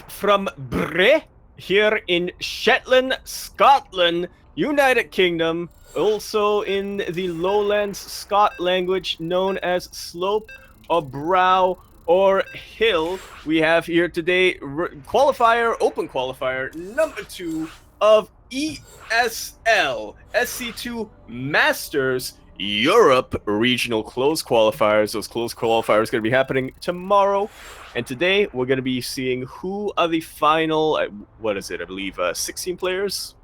from Bray here in Shetland, Scotland, United Kingdom, also in the Lowlands Scot language known as slope or brow or hill. We have here today qualifier, open qualifier number 2 of ESL SC2 Masters Europe regional closed qualifiers. Those closed qualifiers are going to be happening tomorrow. And today we're going to be seeing who are the final, what is it? I believe 16 players?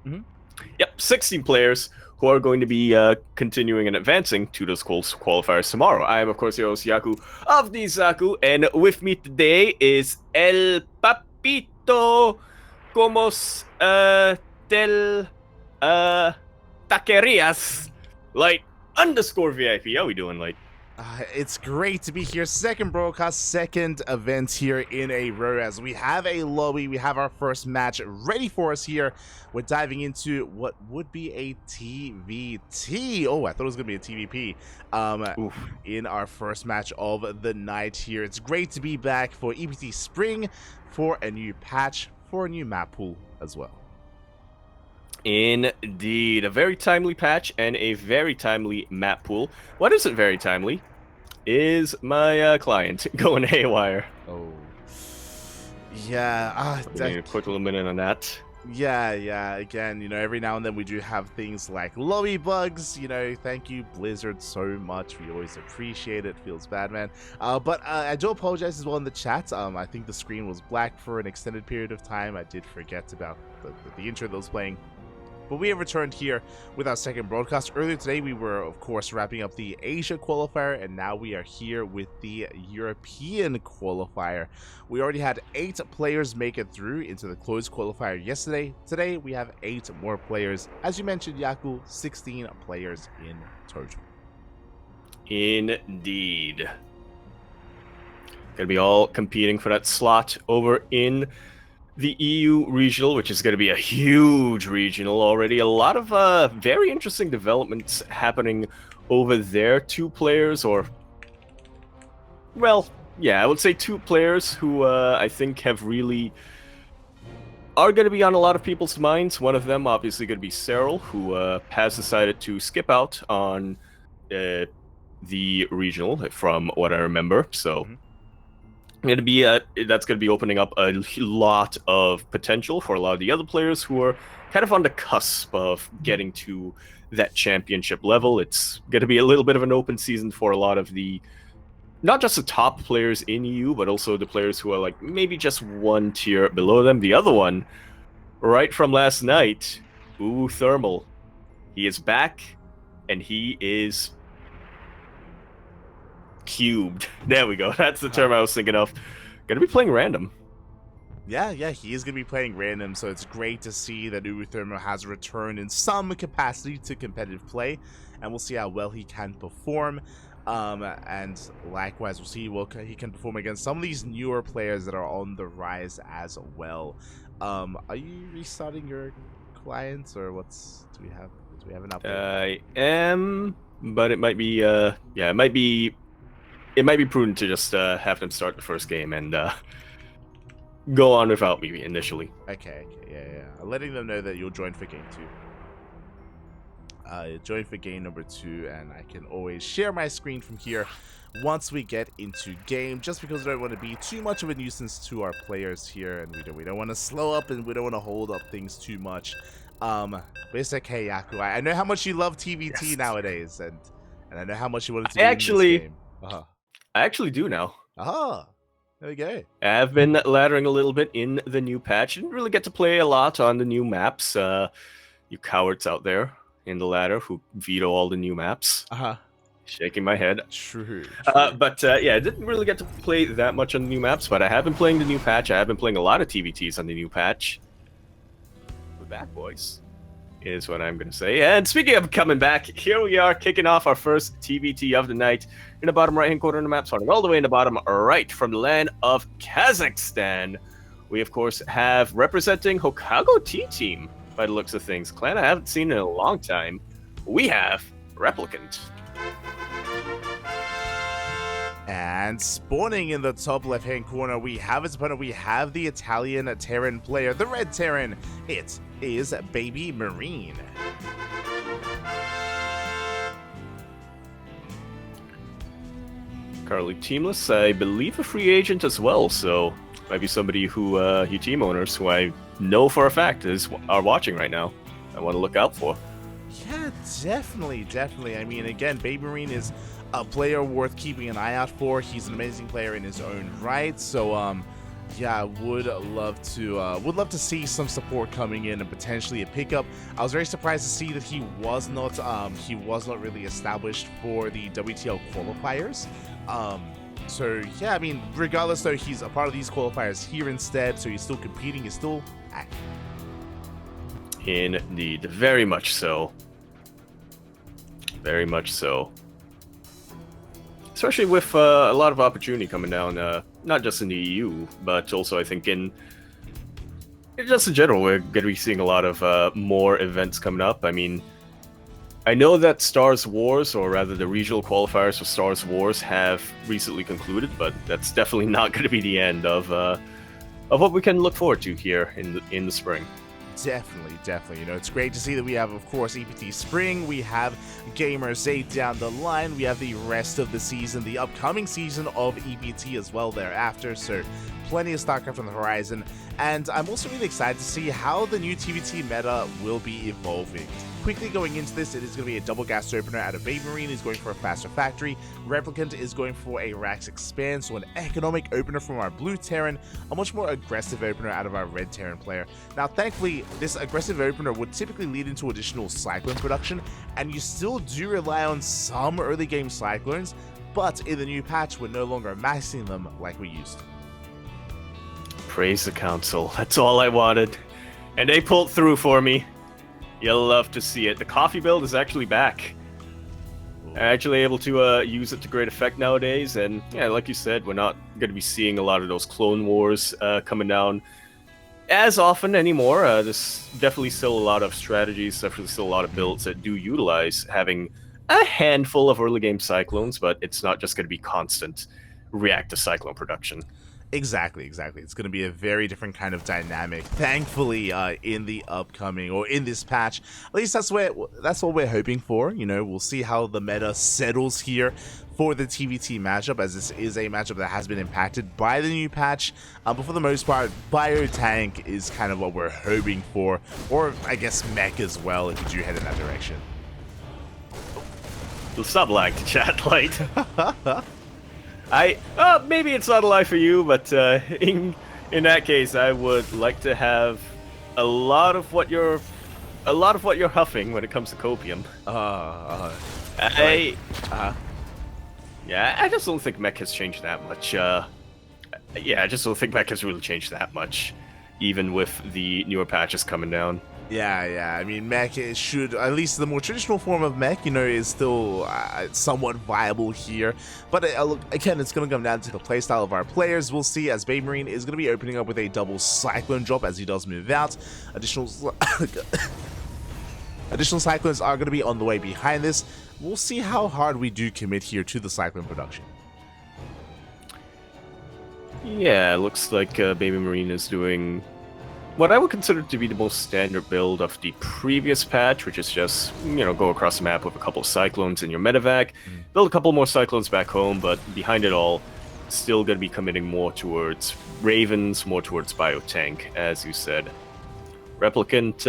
Mm-hmm. Yep, 16 players who are going to be continuing and advancing to those closed qualifiers tomorrow. I am, of course, your host, Yaku of the Zaku. And with me today is El Papito Comos del Taquerias, Light _ VIP. How we doing, Light? It's great to be here. Second broadcast, second event here in a row as we have a lobby. We have our first match ready for us here. We're diving into what would be a TvT. Oh, I thought it was going to be a TvP. In our first match of the night here. It's great to be back for EPT Spring, for a new patch, for a new map pool as well. Indeed, a very timely patch and a very timely map pool. What isn't very timely is my client going haywire. Oh, yeah. A quick little minute on that. Yeah. Again, every now and then we do have things like lobby bugs. Thank you, Blizzard, so much. We always appreciate it. Feels bad, man. But I do apologize as well in the chat. I think the screen was black for an extended period of time. I did forget about the intro that was playing. But we have returned here with our second broadcast. Earlier today, we were, of course, wrapping up the Asia qualifier, and now we are here with the European qualifier. We already had 8 players make it through into the closed qualifier yesterday. Today, we have 8 more players. As you mentioned, Yaku, 16 players in total. Indeed. Gonna be all competing for that slot over in the EU regional, which is going to be a huge regional already. A lot of very interesting developments happening over there. 2 players, or, well, yeah, I would say 2 players who I think are going to be on a lot of people's minds. One of them obviously going to be Cyril, who has decided to skip out on the regional, from what I remember. So. Mm-hmm. That's going to be opening up a lot of potential for a lot of the other players who are kind of on the cusp of getting to that championship level. It's going to be a little bit of an open season for a lot of not just the top players in EU, but also the players who are like maybe just one tier below them. The other one, right from last night, Thermal. He is back, and he is cubed. There we go. That's the term I was thinking of. Gonna be playing random. Yeah, he is going to be playing random, so it's great to see that Thermal has returned in some capacity to competitive play, and we'll see how well he can perform. And likewise, we'll see what he can perform against some of these newer players that are on the rise as well. Are you restarting your clients, or do we have an update? I am, but it might be it might be prudent to just have them start the first game and go on without me initially. Okay, yeah. I'm letting them know that you'll join for game 2. Join for game number 2, and I can always share my screen from here once we get into game, just because I don't want to be too much of a nuisance to our players here, and we don't want to slow up, and we don't want to hold up things too much. But it's okay, Yaku. I know how much you love TvT nowadays, and I know how much you want it to be in this game. I actually do now. There we go. I've been laddering a little bit in the new patch. Didn't really get to play a lot on the new maps. You cowards out there in the ladder who veto all the new maps. Shaking my head. True. But yeah, I didn't really get to play that much on the new maps, but I have been playing the new patch. I have been playing a lot of TvTs on the new patch. We're back, boys, is what I'm going to say. And speaking of coming back, here we are kicking off our first TvT of the night in the bottom right-hand corner of the map, starting all the way in the bottom right from the land of Kazakhstan. We, of course, have representing Hokago T-Team, by the looks of things. Clan I haven't seen in a long time. We have Replicant. And spawning in the top left-hand corner, we have his opponent. We have the Italian Terran player, the Red Terran. It is BabyMarine. Currently teamless, I believe a free agent as well, so might be somebody who you team owners who I know for a fact are watching right now. I want to look out for. Yeah, definitely. I mean, again, BabyMarine is a player worth keeping an eye out for. He's an amazing player in his own right. So, yeah, would love to see some support coming in and potentially a pickup. I was very surprised to see that he was not really established for the WTL qualifiers. So yeah, I mean, regardless though, he's a part of these qualifiers here instead. So he's still competing. He's still active. Indeed, very much so. Very much so. Especially with a lot of opportunity coming down, not just in the EU, but also I think just in general, we're going to be seeing a lot of more events coming up. I mean, I know that Stars Wars, or rather the regional qualifiers for Stars Wars, have recently concluded, but that's definitely not going to be the end of what we can look forward to here in the spring. Definitely. You know, it's great to see that we have, of course, EPT Spring. We have Gamers 8 down the line. We have the rest of the season, the upcoming season of EPT as well thereafter. So plenty of StarCraft on the horizon. And I'm also really excited to see how the new TvT meta will be evolving. Quickly going into this, it is going to be a double gas opener out of BabyMarine. He's going for a faster factory. Replicant is going for a Rax Expand, so an economic opener from our blue Terran, a much more aggressive opener out of our red Terran player. Now, thankfully, this aggressive opener would typically lead into additional Cyclone production, and you still do rely on some early game Cyclones, but in the new patch, we're no longer maxing them like we used to. Praise the council. That's all I wanted. And they pulled through for me. You'll love to see it. The coffee build is actually back. I'm actually able to use it to great effect nowadays, and yeah, like you said, we're not going to be seeing a lot of those Clone Wars coming down as often anymore. There's definitely still a lot of strategies, definitely still a lot of builds that do utilize having a handful of early game Cyclones, but it's not just going to be constant reactive Cyclone production. Exactly. It's going to be a very different kind of dynamic, thankfully, in the upcoming, or in this patch. At least that's what we're hoping for. You know, we'll see how the meta settles here for the TvT matchup, as this is a matchup that has been impacted by the new patch. But for the most part, Biotank is kind of what we're hoping for, or I guess Mech as well, if you do head in that direction. You'll stop lag to chat, light. Maybe it's not a lie for you, but in that case, I would like to have a lot of what you're huffing when it comes to copium. I just don't think Mech has changed that much. I just don't think Mech has really changed that much, even with the newer patches coming down. Yeah. I mean, Mech should, at least the more traditional form of Mech, you know, is still somewhat viable here. But look, again, it's going to come down to the playstyle of our players. We'll see, as BabyMarine is going to be opening up with a double Cyclone drop as he does move out. Additional Cyclones are going to be on the way behind this. We'll see how hard we do commit here to the Cyclone production. Yeah, it looks like BabyMarine is doing what I would consider to be the most standard build of the previous patch, which is just, you know, go across the map with a couple of Cyclones in your medevac, build a couple more Cyclones back home, but behind it all, still going to be committing more towards Ravens, more towards Biotank, as you said. Replicant,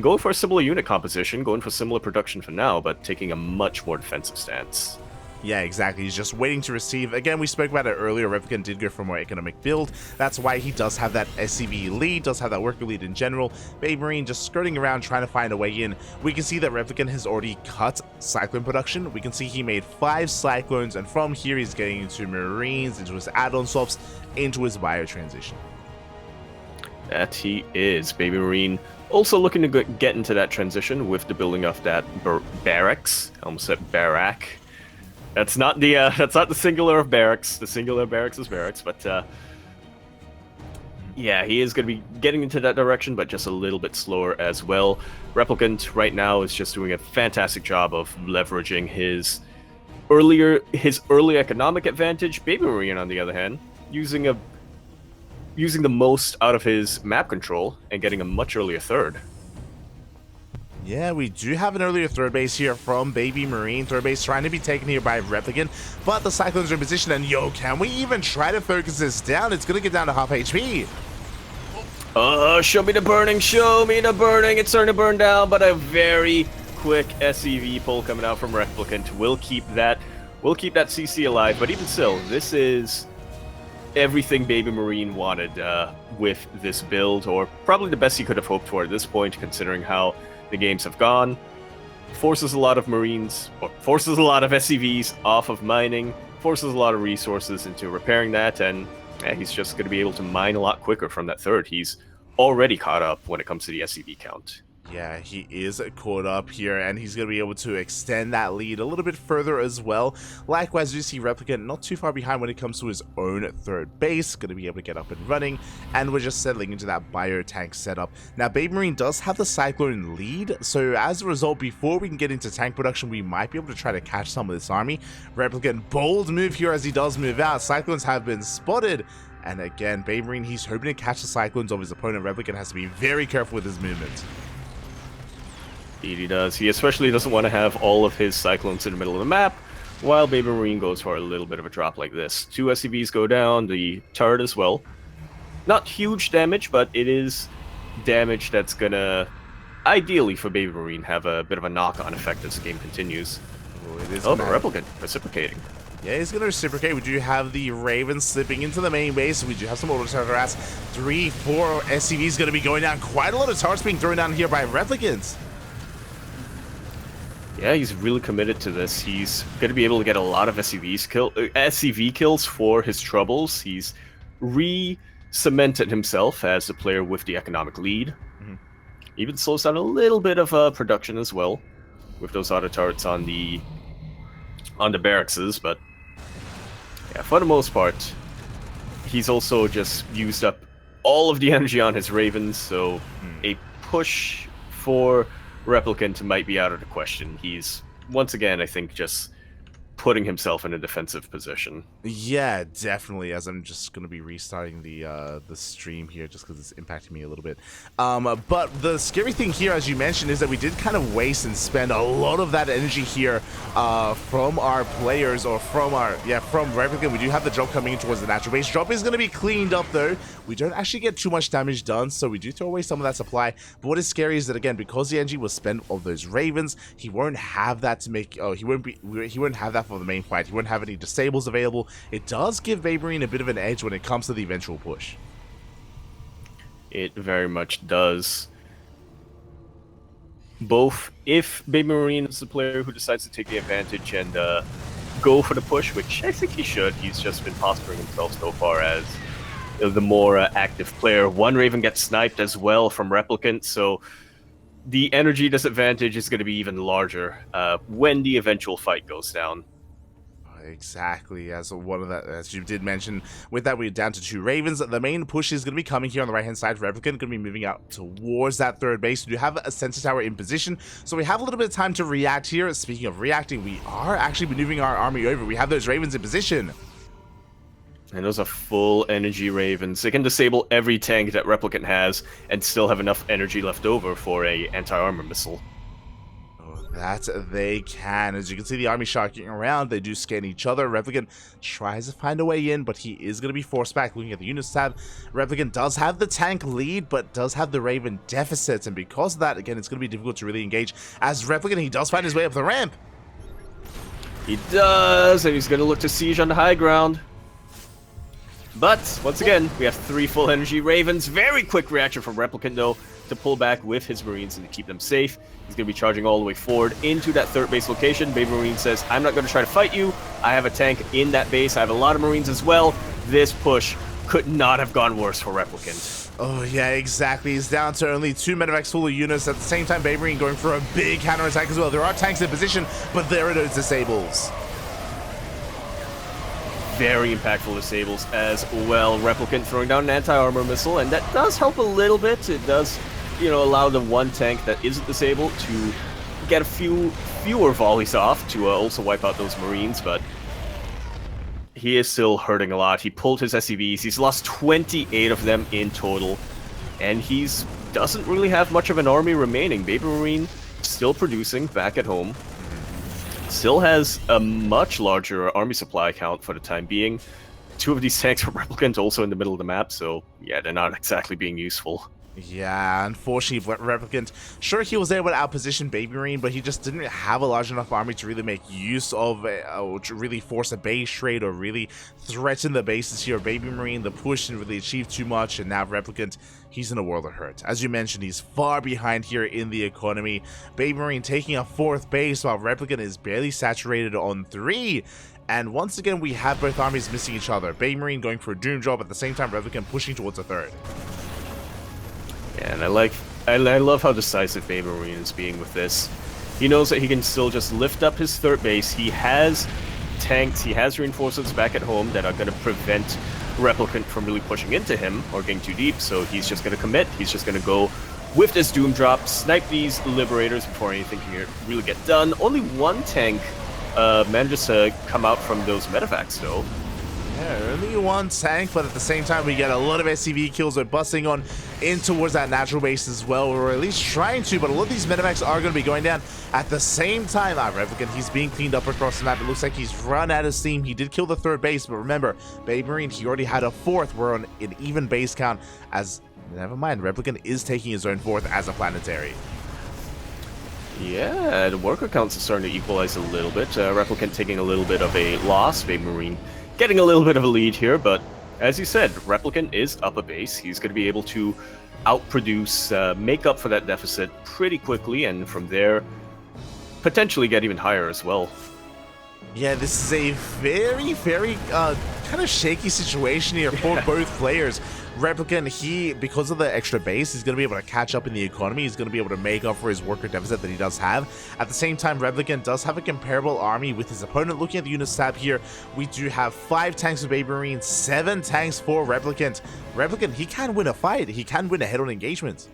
going for a similar unit composition, going for similar production for now, but taking a much more defensive stance. Yeah, exactly. He's just waiting to receive. Again, we spoke about it earlier. Replicant did go for a more economic build. That's why he does have that SCV lead, does have that worker lead in general. BabyMarine just skirting around trying to find a way in. We can see that Replicant has already cut Cyclone production. We can see he made 5 Cyclones, and from here he's getting into Marines, into his add-on swaps, into his bio transition. That he is. BabyMarine also looking to get into that transition with the building of that barracks. I almost said barrack. That's not the singular of barracks. The singular of barracks is barracks, but yeah, he is going to be getting into that direction, but just a little bit slower as well. Replicant right now is just doing a fantastic job of leveraging his his early economic advantage. BabyMarine, on the other hand, using the most out of his map control and getting a much earlier third. Yeah, we do have an earlier third base here from BabyMarine. Third base trying to be taken here by Replicant, but the Cyclones are in position, and yo, can we even try to focus this down? It's gonna get down to half HP. Show me the burning, show me the burning. It's starting to burn down, but a very quick SCV pull coming out from Replicant will keep that CC alive. But even still, this is everything BabyMarine wanted with this build, or probably the best he could have hoped for at this point, considering how the games have gone. Forces a lot of Marines, or forces a lot of SCVs off of mining, forces a lot of resources into repairing that, and he's just going to be able to mine a lot quicker from that third. He's already caught up when it comes to the SCV count. Yeah, he is caught up here, and he's going to be able to extend that lead a little bit further as well. Likewise, you see Replicant not too far behind when it comes to his own third base, going to be able to get up and running, and we're just settling into that bio-tank setup. Now, BabyMarine does have the Cyclone lead, so as a result, before we can get into tank production, we might be able to try to catch some of this army. Replicant, bold move here as he does move out. Cyclones have been spotted. And again, BabyMarine, he's hoping to catch the Cyclones of his opponent. Replicant has to be very careful with his movement. Indeed he does. He especially doesn't want to have all of his Cyclones in the middle of the map, while BabyMarine goes for a little bit of a drop like this. 2 SCVs go down, the turret as well. Not huge damage, but it is damage that's gonna, ideally for BabyMarine, have a bit of a knock-on effect as the game continues. Oh, the Replicant reciprocating. Yeah, he's going to reciprocate. We do have the Ravens slipping into the main base. We do have some auto-turrets. 3, 4 SCVs going to be going down. Quite a lot of turrets being thrown down here by Replicants. Yeah, he's really committed to this. He's going to be able to get a lot of SCV kills for his troubles. He's re-cemented himself as a player with the economic lead. Even slows down a little bit of production as well, with those auto turrets on the barrackses, but yeah, for the most part, he's also just used up all of the energy on his Ravens, so a push for Replicant might be out of the question. He's, once again, I think, just putting himself in a defensive position. Yeah, definitely, as I'm just going to be restarting the stream here just because it's impacting me a little bit. But the scary thing here, as you mentioned, is that we did kind of waste and spend a lot of that energy here from our players, or from Replicant. We do have the drop coming in towards the natural base. Drop is going to be cleaned up, though. We don't actually get too much damage done, so we do throw away some of that supply. But what is scary is that, again, because the energy was spent on those Ravens, he won't have that to make... he won't have that for the main fight. He won't have any disables available. It does give BabyMarine a bit of an edge when it comes to the eventual push. It very much does. Both if BabyMarine is the player who decides to take the advantage and go for the push, which I think he should. He's just been posturing himself so far as the more active player. One Raven gets sniped as well from Replicant, so the energy disadvantage is going to be even larger when the eventual fight goes down. Exactly, as you did mention, with that we're down to 2 Ravens. The main push is going to be coming here on the right hand side. Replicant going to be moving out towards that third base. We do have a sensor tower in position, so we have a little bit of time to react here. Speaking of reacting, we are actually maneuvering our army over. We have those Ravens in position. And those are full energy Ravens. They can disable every tank that Replicant has and still have enough energy left over for a anti-armor missile. That they can. As you can see, the army shocking around. They do scan each other. Replicant tries to find a way in, but he is going to be forced back. Looking at the units tab, Replicant does have the tank lead, but does have the Raven deficits, and because of that, again, it's going to be difficult to really engage. As Replicant, he does find his way up the ramp. He does, and he's going to look to siege on the high ground. But, once again, we have 3 full energy Ravens. Very quick reaction from Replicant, though, to pull back with his Marines and to keep them safe. He's going to be charging all the way forward into that third base location. BabyMarine says, I'm not going to try to fight you. I have a tank in that base. I have a lot of Marines as well. This push could not have gone worse for Replicant. Oh, yeah, exactly. He's down to only 2 medevacs full of units. At the same time, BabyMarine going for a big counterattack as well. There are tanks in position, but there are those disables. Very impactful disables as well. Replicant throwing down an anti-armor missile, and that does help a little bit. It does, allow the one tank that isn't disabled to get a few fewer volleys off to also wipe out those Marines, but he is still hurting a lot. He pulled his SCVs. He's lost 28 of them in total, and he's doesn't really have much of an army remaining. BabyMarine still producing back at home. Still has a much larger army supply count for the time being. 2 of these tanks are Replicant also in the middle of the map, so yeah, they're not exactly being useful. Yeah, unfortunately, Replicant, sure, he was able to outposition BabyMarine, but he just didn't have a large enough army to really make use of it, or to really force a base trade, or really threaten the bases here. BabyMarine, the push didn't really achieve too much, and now Replicant, he's in a world of hurt. As you mentioned, he's far behind here in the economy. BabyMarine taking a 4th base, while Replicant is barely saturated on 3. And once again, we have both armies missing each other. BabyMarine going for a Doom Job, at the same time, Replicant pushing towards a 3rd. Yeah, and I love how decisive BabyMarine is being with this. He knows that he can still just lift up his 3rd base. He has tanks, he has reinforcements back at home that are going to prevent Replicant from really pushing into him or getting too deep, so he's just going to commit. He's just going to go with this Doom Drop, snipe these Liberators before anything can really get done. Only 1 tank manages to come out from those medevacs, though. Yeah, only 1 tank, but at the same time, we get a lot of SCV kills. We're busting on in towards that natural base as well, or at least trying to, but a lot of these medevacs are going to be going down at the same time. Replicant, he's being cleaned up across the map. It looks like he's run out of steam. He did kill the 3rd base, but remember, BabyMarine, he already had a 4th. We're on an even base count, as, never mind, Replicant is taking his own 4th as a planetary. Yeah, the worker counts are starting to equalize a little bit. Replicant taking a little bit of a loss. BabyMarine getting a little bit of a lead here, but as you said, Replicant is up a base. He's going to be able to outproduce, make up for that deficit pretty quickly, and from there, potentially get even higher as well. Yeah, this is a very, very kind of shaky situation here for both players. Replicant, he, because of the extra base, he's going to be able to catch up in the economy. He's going to be able to make up for his worker deficit that he does have. At the same time, Replicant does have a comparable army with his opponent. Looking at the units tab here, we do have 5 tanks for BabyMarine, 7 tanks for Replicant. Replicant, he can win a fight. He can win a head-on engagement.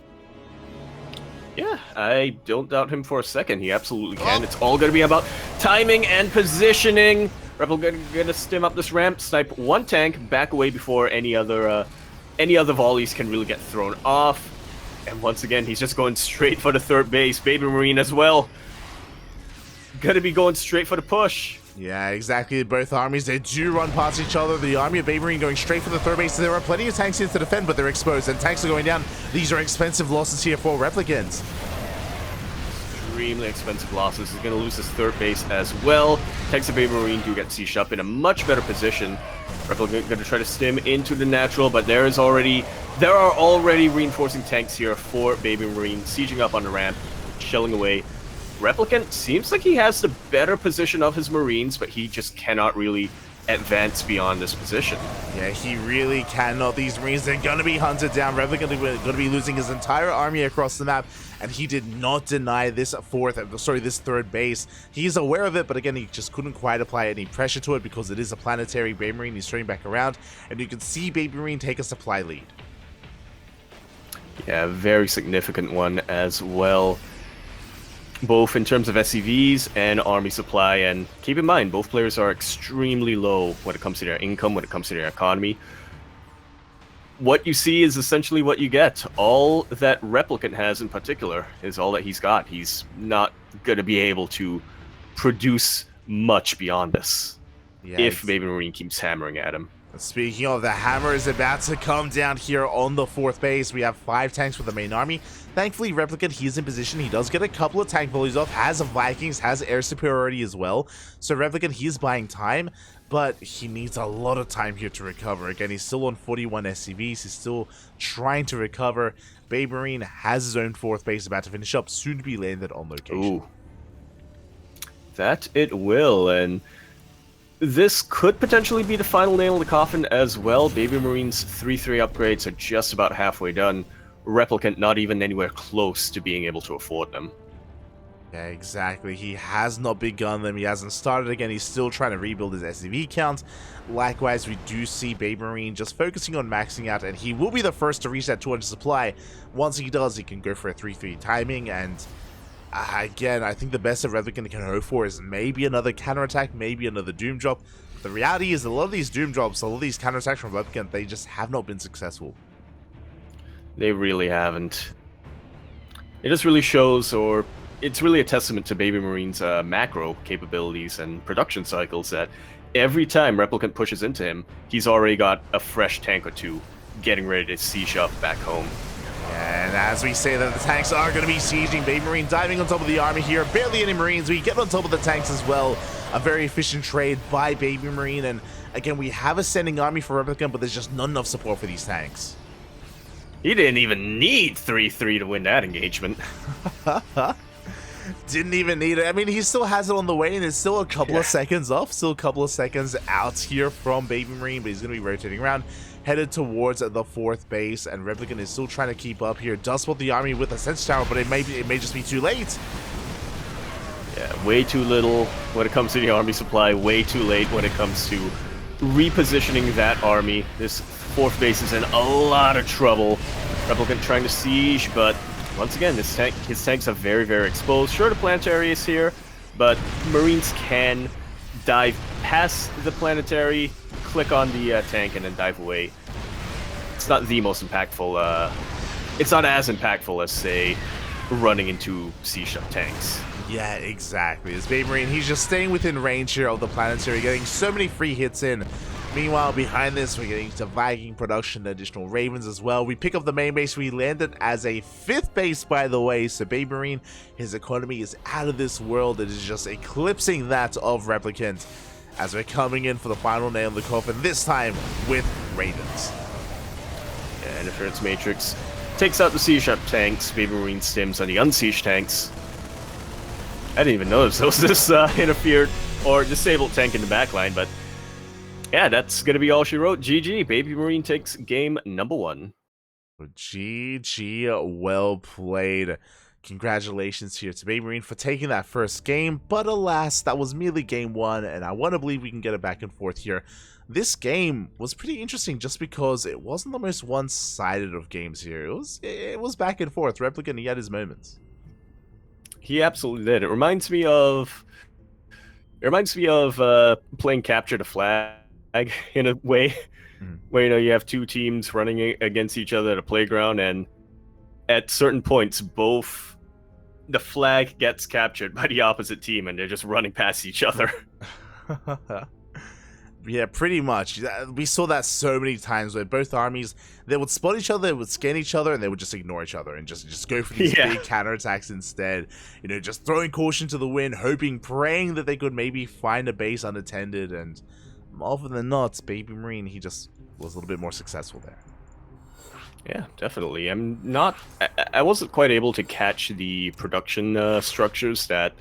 Yeah, I don't doubt him for a second. He absolutely can. It's all going to be about timing and positioning. Replicant going to stim up this ramp, snipe 1 tank, back away before any other volleys can really get thrown off. And once again, he's just going straight for the 3rd base. BabyMarine as well. Gonna be going straight for the push. Yeah, exactly. Both armies, they do run past each other. The army of BabyMarine going straight for the 3rd base. There are plenty of tanks here to defend, but they're exposed, and tanks are going down. These are expensive losses here for Replicants. Extremely expensive losses. He's going to lose his 3rd base as well. Tanks of BabyMarine do get sieged up in a much better position. Replicant going to try to stim into the natural, but there are already reinforcing tanks here for BabyMarine, sieging up on the ramp, shelling away. Replicant seems like he has the better position of his Marines, but he just cannot really advance beyond this position. Yeah, he really cannot. These Marines, they're going to be hunted down. Replicant is going to be losing his entire army across the map, and he did not deny this 3rd base. He's aware of it, but again, he just couldn't quite apply any pressure to it because it is a planetary. BabyMarine is turning back around, and you can see BabyMarine take a supply lead. Yeah, very significant one as well, both in terms of SCVs and army supply. And keep in mind, both players are extremely low when it comes to their income, when it comes to their economy. What you see is essentially what you get. All that Replicant has in particular is all that he's got. He's not going to be able to produce much beyond this if BabyMarine keeps hammering at him. Speaking of, the hammer is about to come down here on the 4th base. We have 5 tanks for the main army. Thankfully, Replicant, he's in position. He does get a couple of tank volleys off, has Vikings, has air superiority as well. So Replicant, he's buying time, but he needs a lot of time here to recover. Again, he's still on 41 SCVs. He's still trying to recover. BabyMarine has his own 4th base about to finish up, soon to be landed on location. Ooh. That it will, and this could potentially be the final nail in the coffin as well. BabyMarine's 3-3 upgrades are just about halfway done. Replicant not even anywhere close to being able to afford them. Yeah, exactly. He has not begun them. He hasn't started again. He's still trying to rebuild his SCV count. Likewise, we do see BabyMarine just focusing on maxing out, and he will be the first to reach that 200 supply. Once he does, he can go for a 3-3 timing, and Again, I think the best that Replicant can hope for is maybe another counterattack, maybe another Doom drop. The reality is a lot of these Doom drops, a lot of these counterattacks from Replicant, they just have not been successful. They really haven't. It just really shows, or it's really a testament to BabyMarine's macro capabilities and production cycles that every time Replicant pushes into him, he's already got a fresh tank or two getting ready to siege up back home. And as we say that the tanks are going to be sieging, BabyMarine diving on top of the army here. Barely any Marines. We get on top of the tanks as well. A very efficient trade by BabyMarine. And again, we have a sending army for Replicant, but there's just not enough support for these tanks. He didn't even need 3-3 to win that engagement. Didn't even need it. I mean, he still has it on the way, and it's still a couple of seconds off. Still a couple of seconds out here from BabyMarine, but he's going to be rotating around, headed towards the 4th base, and Replicant is still trying to keep up here. Does spot the army with a sense tower, but it may just be too late. Yeah, way too little when it comes to the army supply, way too late when it comes to repositioning that army. This 4th base is in a lot of trouble. Replicant trying to siege, but once again, his tanks are very, very exposed. Sure, the planetary is here, but Marines can dive past the planetary, click on the tank, and then dive away. It's not the most impactful. It's not as impactful as, say, running into siege up tanks. Yeah, exactly. As BabyMarine, he's just staying within range here of the planetary, getting so many free hits in. Meanwhile, behind this, we're getting to Viking production, additional Ravens as well. We pick up the main base. We landed as a 5th base, by the way. So BabyMarine, his economy is out of this world. It is just eclipsing that of Replicant as we're coming in for the final nail in the coffin, this time with Ravens. Yeah, Interference Matrix takes out the siege up tanks. BabyMarine stims on the unsieged tanks. I didn't even notice there was this interfered or disabled tank in the backline, but yeah, that's going to be all she wrote. GG. BabyMarine takes game number 1. GG, well played. Congratulations here to BabyMarine for taking that first game, but alas, that was merely game 1, and I want to believe we can get it back and forth here. This game was pretty interesting just because it wasn't the most one-sided of games here. It was back and forth. Replicant, he had his moments. He absolutely did. It reminds me of playing Capture the Flag in a way, where you have 2 teams running against each other at a playground, and at certain points both the flag gets captured by the opposite team and they're just running past each other. Yeah, pretty much. We saw that so many times where both armies, they would spot each other, they would scan each other, and they would just ignore each other and just go for these big counterattacks instead. You know, just throwing caution to the wind, hoping, praying that they could maybe find a base unattended, and more often than not, BabyMarine, he just was a little bit more successful there. Yeah, definitely. I wasn't quite able to catch the production structures that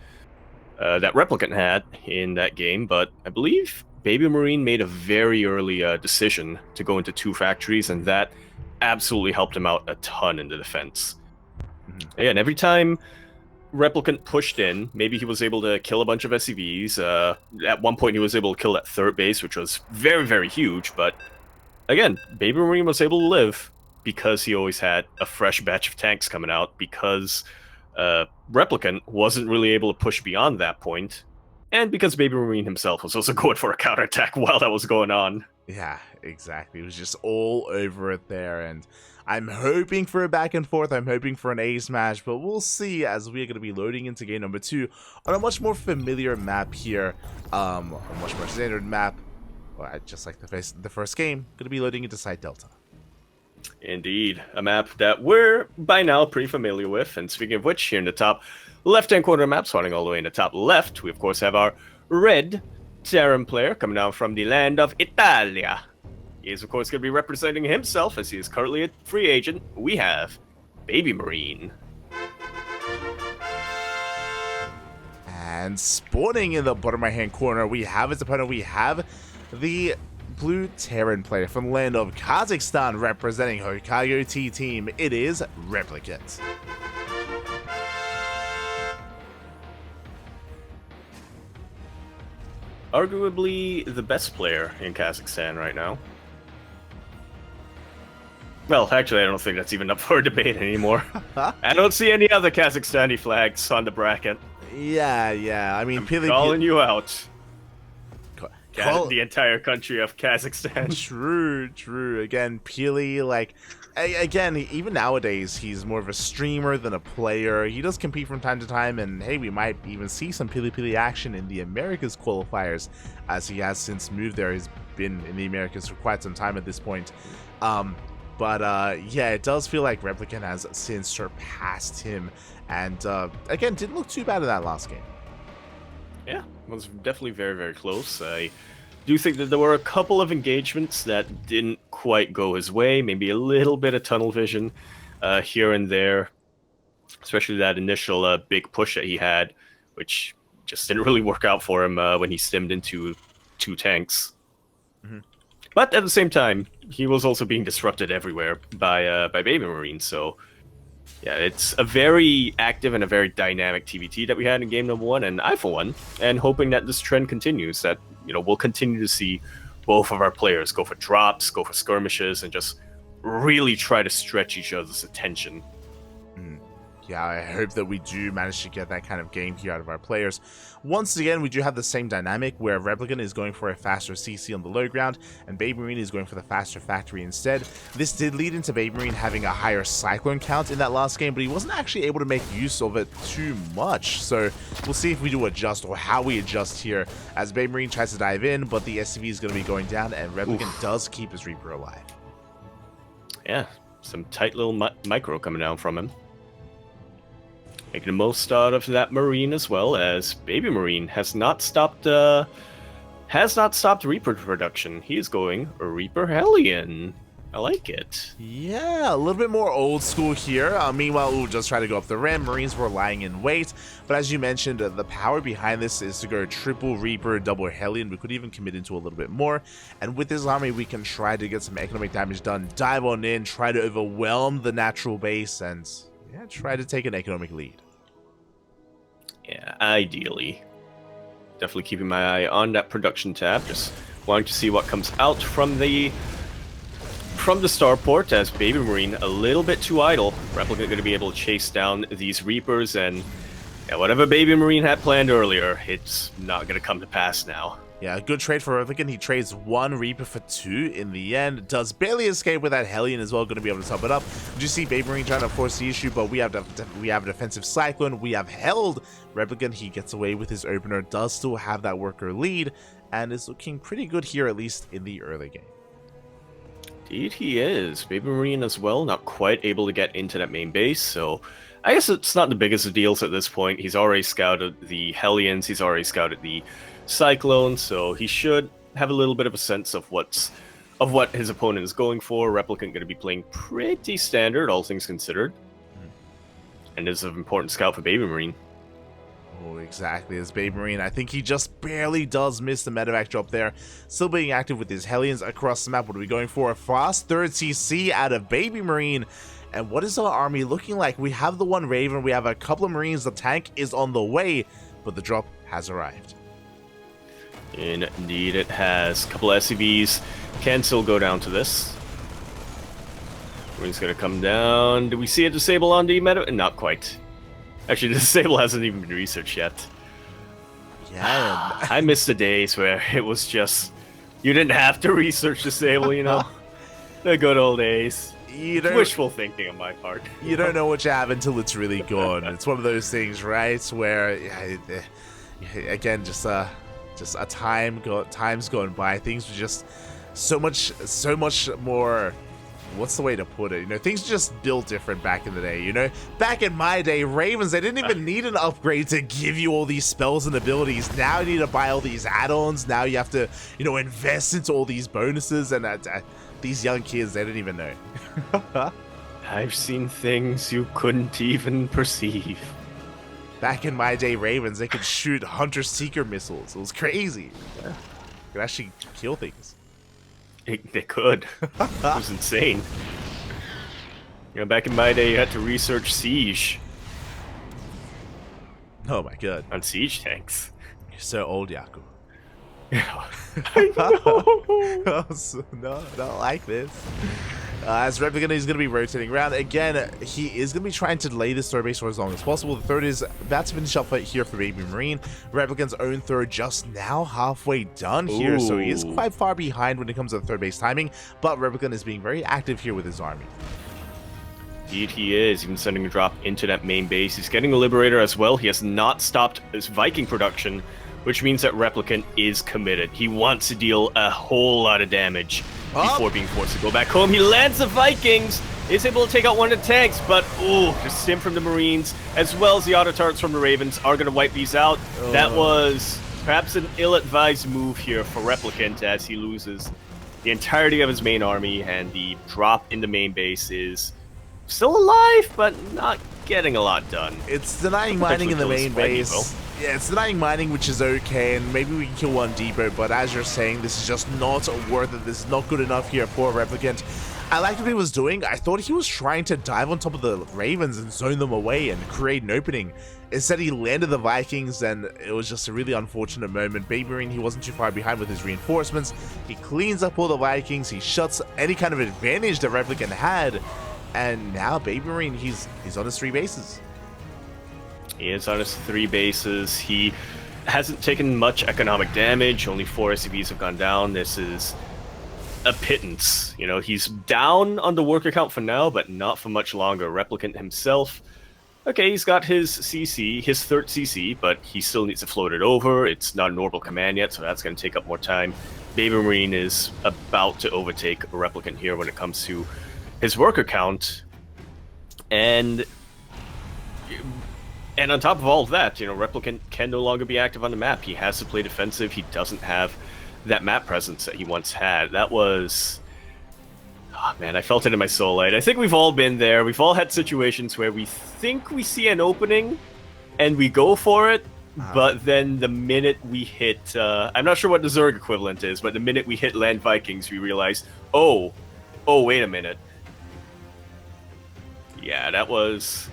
Replicant had in that game, but I believe BabyMarine made a very early decision to go into 2 factories, and that absolutely helped him out a ton in the defense. Yeah, and every time Replicant pushed in, maybe he was able to kill a bunch of SCVs. At one point, he was able to kill that 3rd base, which was very, very huge, but again, BabyMarine was able to live because he always had a fresh batch of tanks coming out, because Replicant wasn't really able to push beyond that point, and because BabyMarine himself was also going for a counterattack while that was going on. Yeah, exactly. It was just all over it there, and I'm hoping for a back and forth. I'm hoping for an ace match, but we'll see as we're going to be loading into game number 2 on a much more familiar map here, a much more standard map, just like the first game. Going to be loading into Site Delta. Indeed, a map that we're by now pretty familiar with. And speaking of which, here in the top left-hand corner of the map, starting all the way in the top left, we of course have our red Terran player coming down from the land of Italia. He is of course going to be representing himself as he is currently a free agent. We have BabyMarine. And spawning in the bottom right-hand corner, we have his opponent. We have the blue Terran player from the land of Kazakhstan representing Hokkaido T-Team. It is Replicant. Arguably the best player in Kazakhstan right now. Well, actually, I don't think that's even up for debate anymore. I don't see any other Kazakhstani flags on the bracket. Yeah. I mean, I'm calling you out. Call The entire country of Kazakhstan. True. Again, Peely, like, again, even nowadays, he's more of a streamer than a player. He does compete from time to time, and hey, we might even see some Peely action in the Americas qualifiers, as he has since moved there. He's been in the Americas for quite some time at this point. Yeah, it does feel like Replicant has since surpassed him, and again, didn't look too bad in that last game. Yeah, it was definitely very, very close. I do think that there were a couple of engagements that didn't quite go his way. Maybe a little bit of tunnel vision here and there, especially that initial big push that he had, which just didn't really work out for him when he stemmed into 2 tanks. Mm-hmm. But at the same time, he was also being disrupted everywhere by BabyMarine, so yeah, it's a very active and a very dynamic TvT that we had in game number 1, and I, for one, and hoping that this trend continues, that, you know, we'll continue to see both of our players go for drops, go for skirmishes, and just really try to stretch each other's attention. Yeah, I hope that we do manage to get that kind of game here out of our players. Once again, we do have the same dynamic where Replicant is going for a faster CC on the low ground, and BabyMarine is going for the faster factory instead. This did lead into BabyMarine having a higher Cyclone count in that last game, but he wasn't actually able to make use of it too much. So we'll see if we do adjust, or how we adjust here, as BabyMarine tries to dive in, but the SCV is going to be going down, and Replicant does keep his Reaper alive. Yeah, some tight little micro coming down from him. Making the most out of that Marine, as well as BabyMarine has not stopped Reaper production. He is going Reaper Hellion. I like it. Yeah, a little bit more old school here. Meanwhile, we'll just try to go up the rim. Marines were lying in wait. But as you mentioned, the power behind this is to go triple Reaper, double Hellion. We could even commit into a little bit more. And with this army, we can try to get some economic damage done. Dive on in, try to overwhelm the natural base, and yeah, try to take an economic lead. Yeah, ideally. Definitely keeping my eye on that production tab. Just wanting to see what comes out from the starport, as BabyMarine a little bit too idle. Replicant going to be able to chase down these Reapers, and yeah, whatever BabyMarine had planned earlier, it's not going to come to pass now. Yeah, a good trade for Replicant. He trades 1 Reaper for 2 in the end. Does barely escape with that Hellion as well, going to be able to top it up. You see BabyMarine trying to force the issue, but we have a defensive Cyclone. We have held Replicant. He gets away with his opener, does still have that worker lead, and is looking pretty good here, at least in the early game. Indeed he is. BabyMarine as well, not quite able to get into that main base, so I guess it's not the biggest of deals at this point. He's already scouted the Hellions, he's already scouted the Cyclone, so he should have a little bit of a sense of what his opponent is going for. Replicant going to be playing pretty standard, all things considered, and is an important scout for BabyMarine. Oh, exactly, as BabyMarine, I think he just barely does miss the medevac drop there. Still being active with his Hellions across the map. What are we going for? A fast 3rd CC out of BabyMarine. And what is our army looking like? We have the 1 Raven, we have a couple of Marines, the tank is on the way, but the drop has arrived. Indeed it has. A couple of SCVs can still go down to this. Marine's going to come down. Do we see a disable on the meta? Not quite. Actually, the disable hasn't even been researched yet. Yeah. I miss the days where it was just, you didn't have to research disable, you know? The good old days. Wishful thinking on my part. You don't know what you have until it's really gone. It's one of those things, right? Where, again, just a time's gone by. Things were just so much more. What's the way to put it? You know, things just built different back in the day. You know, back in my day, Ravens, they didn't even need an upgrade to give you all these spells and abilities. Now you need to buy all these add-ons. Now you have to, you know, invest into all these bonuses, and these young kids, they didn't even know. I've seen things you couldn't even perceive. Back in my day, Ravens, they could shoot Hunter-Seeker missiles. It was crazy. Yeah. They could actually kill things. They could. It was insane. You know, back in my day, you had to research Siege. Oh my god. On Siege tanks. You're so old, Yaku. Yeah. I know. No, not like this. As Replicant is going to be rotating around. Again, he is going to be trying to lay this third base for as long as possible. The third is about to finish up here for BabyMarine. Replicant's own third just now halfway done here, so he is quite far behind when it comes to the third base timing, but Replicant is being very active here with his army. Indeed he is, even sending a drop into that main base. He's getting a Liberator as well. He has not stopped his Viking production, which means that Replicant is committed. He wants to deal a whole lot of damage before being forced to go back home. He lands the Vikings, is able to take out one of the tanks, but the stim from the Marines, as well as the auto turrets from the Ravens, are going to wipe these out. That was perhaps an ill-advised move here for Replicant, as he loses the entirety of his main army, and the drop in the main base is still alive, but not getting a lot done. It's denying mining in the main base. Yeah, it's denying mining, which is okay, and maybe we can kill one depot, but as you're saying, this is just not worth it. This is not good enough here for Replicant. I liked what he was doing. I thought he was trying to dive on top of the Ravens and zone them away and create an opening. Instead, he landed the Vikings, and it was just a really unfortunate moment. BabyMarine, he wasn't too far behind with his reinforcements. He cleans up all the Vikings. He shuts any kind of advantage that Replicant had, and now BabyMarine, he's on his 3 bases. He is on his 3 bases. He hasn't taken much economic damage. Only 4 SCVs have gone down. This is a pittance. You know, he's down on the worker count for now, but not for much longer. Replicant himself, okay, he's got his CC, his 3rd CC, but he still needs to float it over. It's not an orbital command yet, so that's going to take up more time. BabyMarine is about to overtake Replicant here when it comes to his worker count. And on top of all of that, you know, Replicant can no longer be active on the map. He has to play defensive. He doesn't have that map presence that he once had. That was... oh man, I felt it in my soul. I think we've all been there. We've all had situations where we think we see an opening and we go for it, but then the minute we hit... I'm not sure what the Zerg equivalent is, but the minute we hit land Vikings, we realize, oh, wait a minute. Yeah, that was...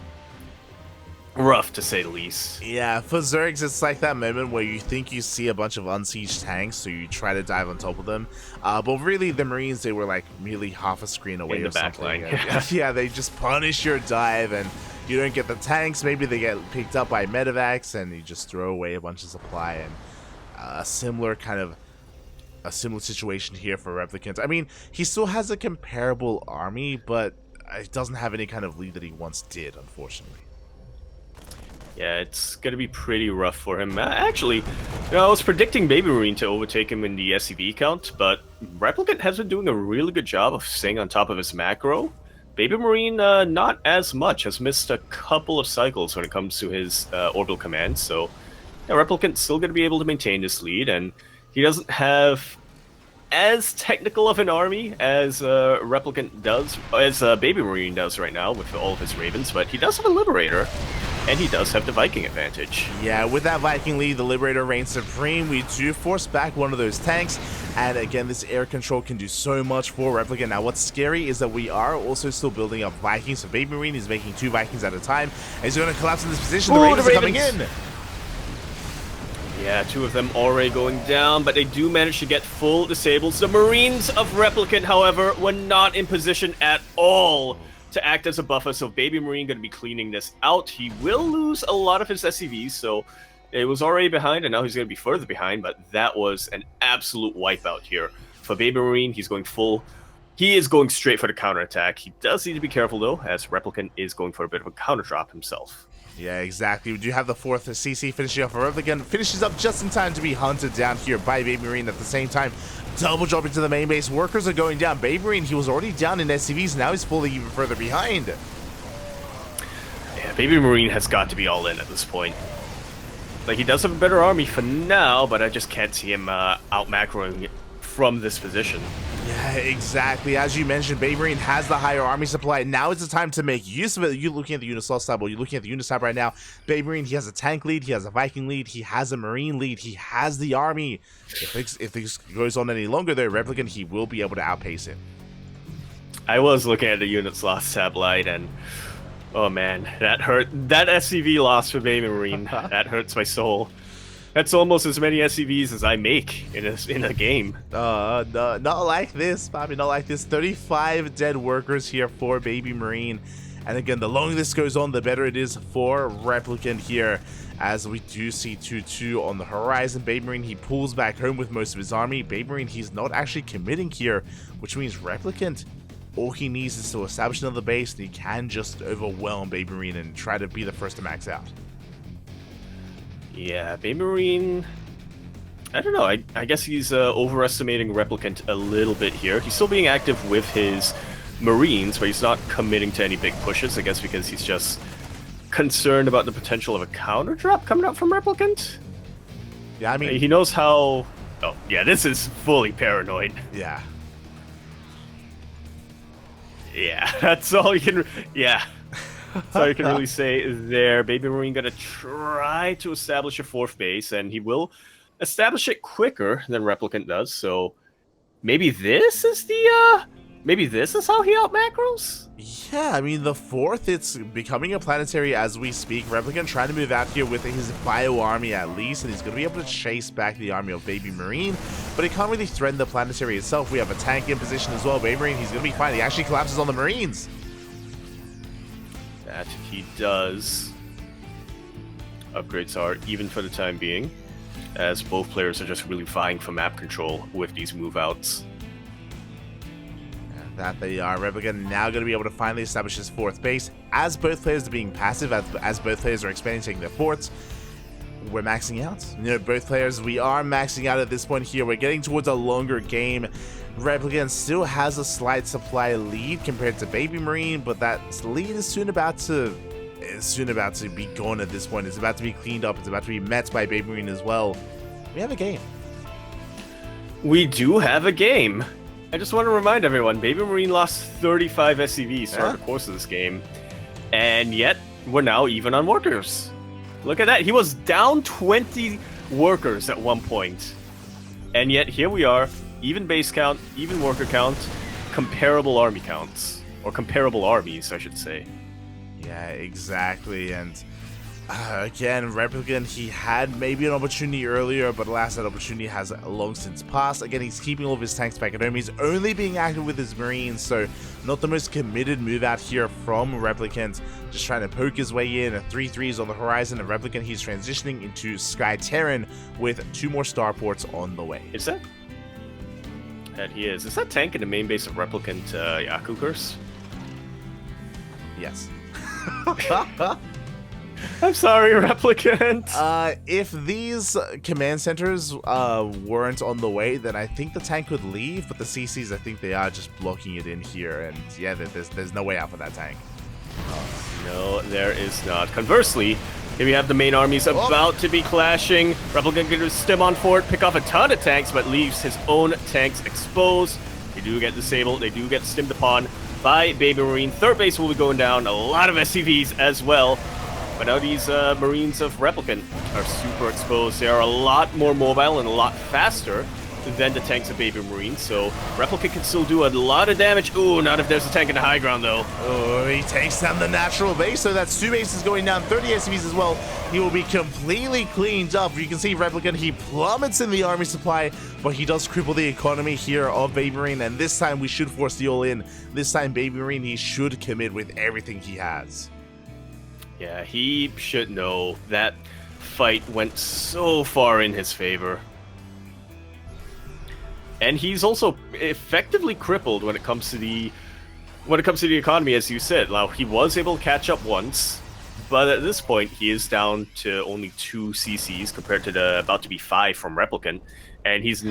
rough, to say the least. Yeah, for Zergs, it's like that moment where you think you see a bunch of unsieged tanks, so you try to dive on top of them. But really, the Marines, they were like merely half a screen away in the or back something. line. Yeah, they just punish your dive, and you don't get the tanks. Maybe they get picked up by medevacs, and you just throw away a bunch of supply. And a similar situation here for Replicant. I mean, he still has a comparable army, but it doesn't have any kind of lead that he once did, unfortunately. Yeah, it's going to be pretty rough for him. Actually, you know, I was predicting BabyMarine to overtake him in the SCV count, but Replicant has been doing a really good job of staying on top of his macro. BabyMarine, not as much, has missed a couple of cycles when it comes to his orbital commands, so yeah, Replicant's still going to be able to maintain this lead, and he doesn't have as technical of an army as Replicant does, as BabyMarine does right now with all of his Ravens, but he does have a Liberator. And he does have the Viking advantage. Yeah, with that Viking lead, the Liberator reigns supreme. We do force back one of those tanks. And again, this air control can do so much for Replicant. Now, what's scary is that we are also still building up Vikings. So BabyMarine is making 2 Vikings at a time. And he's going to collapse in this position. The Ravens are coming in. Yeah, 2 of them already going down, but they do manage to get full disables. The Marines of Replicant, however, were not in position at all to act as a buffer, so BabyMarine going to be cleaning this out. He will lose a lot of his SCVs, so it was already behind, and now he's going to be further behind, but that was an absolute wipeout here. For BabyMarine, he's going full. He is going straight for the counterattack. He does need to be careful, though, as Replicant is going for a bit of a counter drop himself. Yeah, exactly. We do have the 4th CC finishing off for Replicant. Finishes up just in time to be hunted down here by BabyMarine at the same time. Double jump into the main base. Workers are going down. BabyMarine, he was already down in SCVs. Now he's falling even further behind. Yeah, BabyMarine has got to be all in at this point. Like, he does have a better army for now, but I just can't see him out-macroing from this position. Yeah, exactly. As you mentioned, BabyMarine has the higher army supply. Now is the time to make use of it. You're looking at the Unisol tab, you're looking at the Unistab right now. BabyMarine, he has a tank lead, he has a Viking lead, he has a Marine lead, he has the army. If this goes on any longer, though, Replicant, he will be able to outpace it. I was looking at the units lost tab light, and oh man, that hurt. That SCV loss for BabyMarine, that hurts my soul. That's almost as many SCVs as I make in a game. No, not like this, Bobby, not like this. 35 dead workers here for BabyMarine. And again, the longer this goes on, the better it is for Replicant here. As we do see 2-2 on the horizon. BabyMarine, he pulls back home with most of his army. BabyMarine, he's not actually committing here, which means Replicant, all he needs is to establish another base, and he can just overwhelm BabyMarine and try to be the first to max out. Yeah, BabyMarine, I don't know. I guess he's overestimating Replicant a little bit here. He's still being active with his Marines, but he's not committing to any big pushes, I guess because he's just concerned about the potential of a counter drop coming out from Replicant. Yeah, I mean... He knows how... Oh, yeah, this is fully paranoid. Yeah. Yeah, that's all you can... Yeah. That's all you can really say there. BabyMarine gonna try to establish a fourth base, and he will establish it quicker than Replicant does, so maybe this is the, maybe this is how he out macros? Yeah, I mean, the fourth, it's becoming a planetary as we speak. Replicant trying to move out here with his bio army at least, and he's going to be able to chase back the army of BabyMarine, but it can't really threaten the planetary itself. We have a tank in position as well. BabyMarine, he's going to be fine. He actually collapses on the Marines. That he does. Upgrades are even for the time being, as both players are just really vying for map control with these move outs. That they are. Replicant now going to be able to finally establish his fourth base. As both players are being passive, as both players are expanding, taking their forts, we're maxing out. You know, both players, we are maxing out at this point here. We're getting towards a longer game. Replicant still has a slight supply lead compared to BabyMarine, but that lead is soon about to be gone at this point. It's about to be cleaned up. It's about to be met by BabyMarine as well. We have a game. We do have a game. I just want to remind everyone, BabyMarine lost 35 SCVs throughout the course of this game, and yet we're now even on workers. Look at that. He was down 20 workers at one point, and yet here we are, even base count, even worker count, comparable army counts, or comparable armies, I should say. Yeah, exactly, and again, Replicant, he had maybe an opportunity earlier, but alas, that opportunity has long since passed. Again, he's keeping all of his tanks back at home. He's only being active with his Marines, so not the most committed move out here from Replicant. Just trying to poke his way in. 3-3s on the horizon, and Replicant, he's transitioning into Sky Terran with 2 more starports on the way. Is that? That he is. Is that tank in the main base of Replicant Yaku Curse? Yes. I'm sorry, Replicant. If these command centers weren't on the way, then I think the tank could leave, but the CCs, I think they are just blocking it in here, and yeah, there's no way out for that tank. No, there is not. Conversely, here we have the main armies about to be clashing. Replicant going to stem on fort, pick off a ton of tanks, but leaves his own tanks exposed. They do get disabled, they do get stemmed upon by BabyMarine. Third base will be going down, a lot of SCVs as well. But now these Marines of Replicant are super exposed. They are a lot more mobile and a lot faster than the tanks of BabyMarine, so Replicant can still do a lot of damage. Ooh, not if there's a tank in the high ground, though. Oh, he takes down the natural base, so that's 2 bases going down, 30 SCVs as well. He will be completely cleaned up. You can see Replicant, he plummets in the army supply, but he does cripple the economy here of BabyMarine, and this time we should force the all-in. This time BabyMarine, he should commit with everything he has. Yeah, he should know that fight went so far in his favor. And he's also effectively crippled when it comes to the economy, as you said. Now, he was able to catch up once, but at this point he is down to only 2 CCs compared to the about to be 5 from Replicant, and he's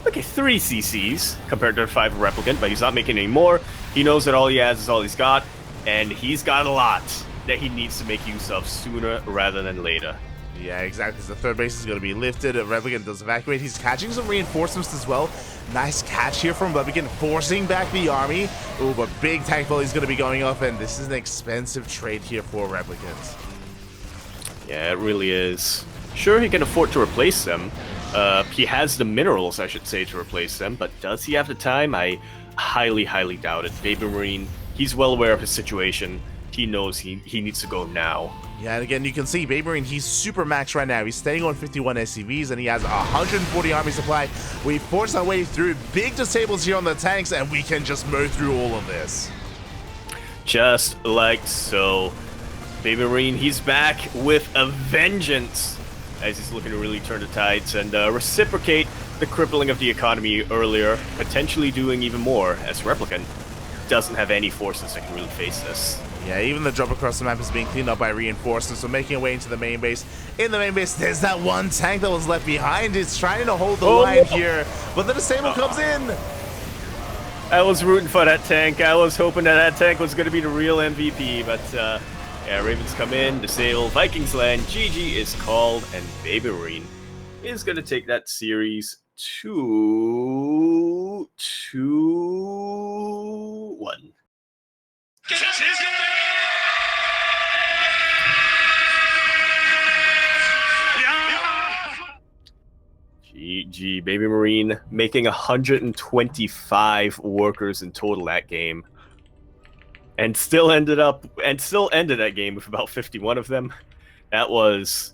okay 3 CCs compared to the 5 of Replicant, but he's not making any more. He knows that all he has is all he's got, and he's got a lot that he needs to make use of sooner rather than later. Yeah, exactly. The third base is going to be lifted. Replicant does evacuate. He's catching some reinforcements as well. Nice catch here from Replicant, forcing back the army. Oh, but big tank volley is going to be going off, and this is an expensive trade here for Replicant. Yeah, it really is. Sure, he can afford to replace them. He has the minerals, I should say, to replace them, but does he have the time? I highly, doubt it. BabyMarine, he's well aware of his situation. He knows he needs to go now. Yeah, and again, you can see BabyMarine, he's super maxed right now. He's staying on 51 SCVs, and he has 140 army supply. We force our way through big disables here on the tanks, and we can just mow through all of this. Just like so. BabyMarine, he's back with a vengeance, as he's looking to really turn the tides and reciprocate the crippling of the economy earlier, potentially doing even more, as Replicant doesn't have any forces that can really face this. Yeah, even the drop across the map is being cleaned up by reinforcements, so making a way into the main base. In the main base, there's that one tank that was left behind. It's trying to hold the line here, but the disable comes in. I was rooting for that tank. I was hoping that tank was going to be the real MVP, but yeah, Ravens come in, disable, Vikings land, GG is called, and BabyMarine is going to take that series 2-1. GG, BabyMarine making 125 workers in total that game, and still ended that game with about 51 of them. That was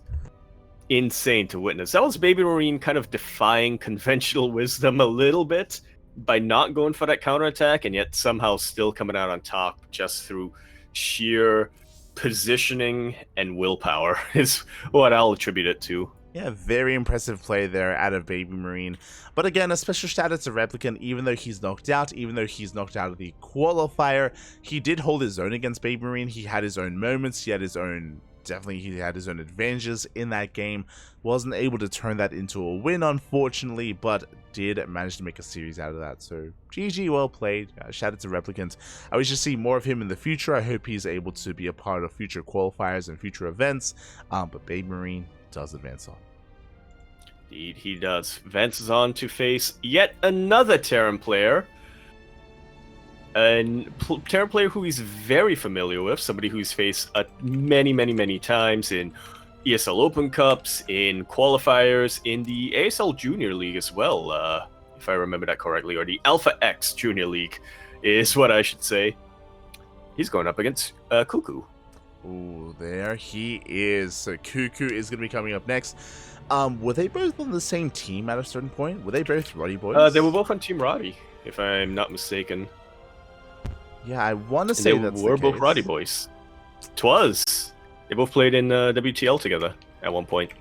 insane to witness. That was BabyMarine kind of defying conventional wisdom a little bit by not going for that counterattack, and yet somehow still coming out on top just through sheer positioning and willpower is what I'll attribute it to. Yeah, very impressive play there out of BabyMarine. But again, a special shout out to Replicant. Even though he's knocked out, even though he's knocked out of the qualifier, he did hold his own against BabyMarine. He had his own moments, he had his own advantages in that game. Wasn't able to turn that into a win, unfortunately, but did manage to make a series out of that. So GG, well played. Shout out to Replicant. I wish to see more of him in the future. I hope he's able to be a part of future qualifiers and future events. But BabyMarine does advance on. Indeed, he does. Advances on to face yet another Terran player. A Terran player who he's very familiar with, somebody who's faced many times in ESL Open Cups, in qualifiers, in the ASL Junior League as well, if I remember that correctly, or the Alpha X Junior League is what I should say. He's going up against Cuckoo. Ooh, there he is. So Cuckoo is going to be coming up next. Were they both on the same team at a certain point? Were they both Roddy boys? They were both on Team Roddy, if I'm not mistaken. Yeah, I want to say that they were both Roddy boys. 'Twas. They both played in WTL together at one point.